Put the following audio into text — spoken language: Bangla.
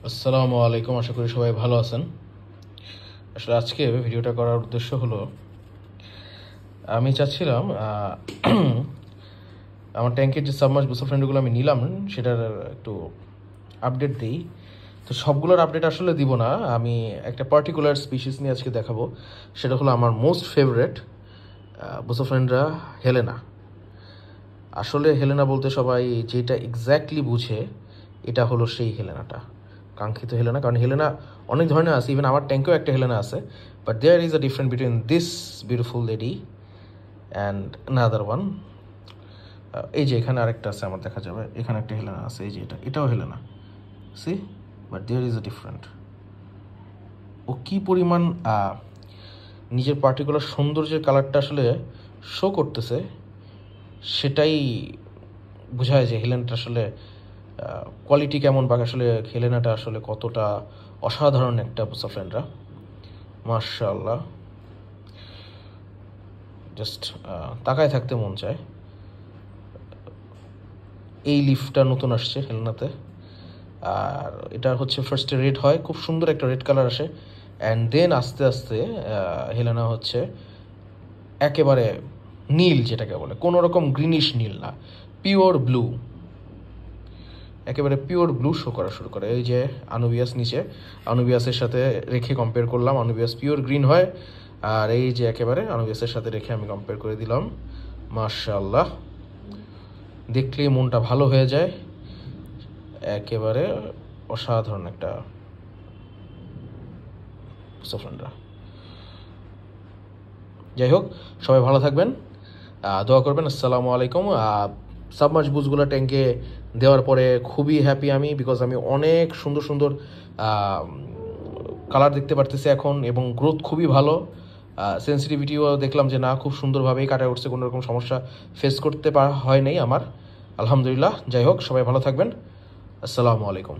আসসালামু আলাইকুম, আশা করি সবাই ভালো আছেন। আসলে আজকে ভিডিওটা করার উদ্দেশ্য হলো আমি চাচ্ছিলাম আমার ট্যাঙ্কের যে সাবমার্জ বুসল ফ্রেন্ডগুলো আমি নিলাম সেটার একটু আপডেট দিই। তো সবগুলোর আপডেট আসলে দিব না, আমি একটা পার্টিকুলার স্পিসিস নিয়ে আজকে দেখাবো। সেটা হলো আমার মোস্ট ফেভারেট বুসল ফ্রেন্ডরা হেলেনা। আসলে হেলেনা বলতে সবাই যেটা এক্স্যাক্টলি বুঝে এটা হলো সেই হেলেনাটা, কাঙ্ক্ষিত হেলেনা। কারণ হেলেনা অনেক ধরনের আছে, ইভেন আমার ট্যাঙ্কেও একটা হেলেনা আছে, but there is a difference between this beautiful lady and another one. এই যে এখানে আরেকটা আছে, আমার দেখা যাবে এখানে একটা হেলেনা আছে, এই যে এটাও Helena, see, but there is a different. ও কী পরিমাণ নিজের পার্টিকুলার সৌন্দর্যের কালারটা আসলে শো করতেছে, সেটাই বোঝায় যে হেলেনাটা আসলে কোয়ালিটি কেমন, বা আসলে হেলেনাটা আসলে কতটা অসাধারণ একটা বুসল ফ্রেন্ডরা। মাশাআল্লাহ, জাস্ট তাকায় থাকতে মন চায়। এই লিফটা নতুন আসছে হেলেনাতে, আর এটা হচ্ছে ফার্স্টে রেড হয়, খুব সুন্দর একটা রেড কালার আসে, অ্যান্ড দেন আস্তে আস্তে হেলেনা হচ্ছে একেবারে নীল, যেটাকে বলে কোনো রকম গ্রিনিশ নীল না, পিওর ব্লু, একেবারে পিওর ব্লু শো করা শুরু করে। এই যে আনুবিয়াস নিচে, আনুবিয়াসের সাথে রেখে কম্পেয়ার করলাম, আনুবিয়াস পিওর গ্রিন হয়, আর এই যে একেবারে আনুবিয়াসের সাথে রেখে আমি কম্পেয়ার করে দিলাম। মাশাআল্লাহ, দেখলেই মনটা ভালো হয়ে যায়, একেবারে অসাধারণ একটা সোফ্রেন্ডরা। যাই হোক, সবাই ভালো থাকবেন, দোয়া করবেন। আসসালামু আলাইকুম। সাবমার্জ বুসগুলো ট্যাঙ্কে দেওয়ার পরে খুবই হ্যাপি আমি, বিকজ আমি অনেক সুন্দর সুন্দর কালার দেখতে পারতেছি এখন, এবং গ্রোথ খুবই ভালো। সেন্সিটিভিটিও দেখলাম যে না, খুব সুন্দরভাবেই কাটায় উঠছে, কোনো রকম সমস্যা ফেস করতে হয় নাই আমার, আলহামদুলিল্লাহ। যাই হোক, সবাই ভালো থাকবেন, আসসালামু আলাইকুম।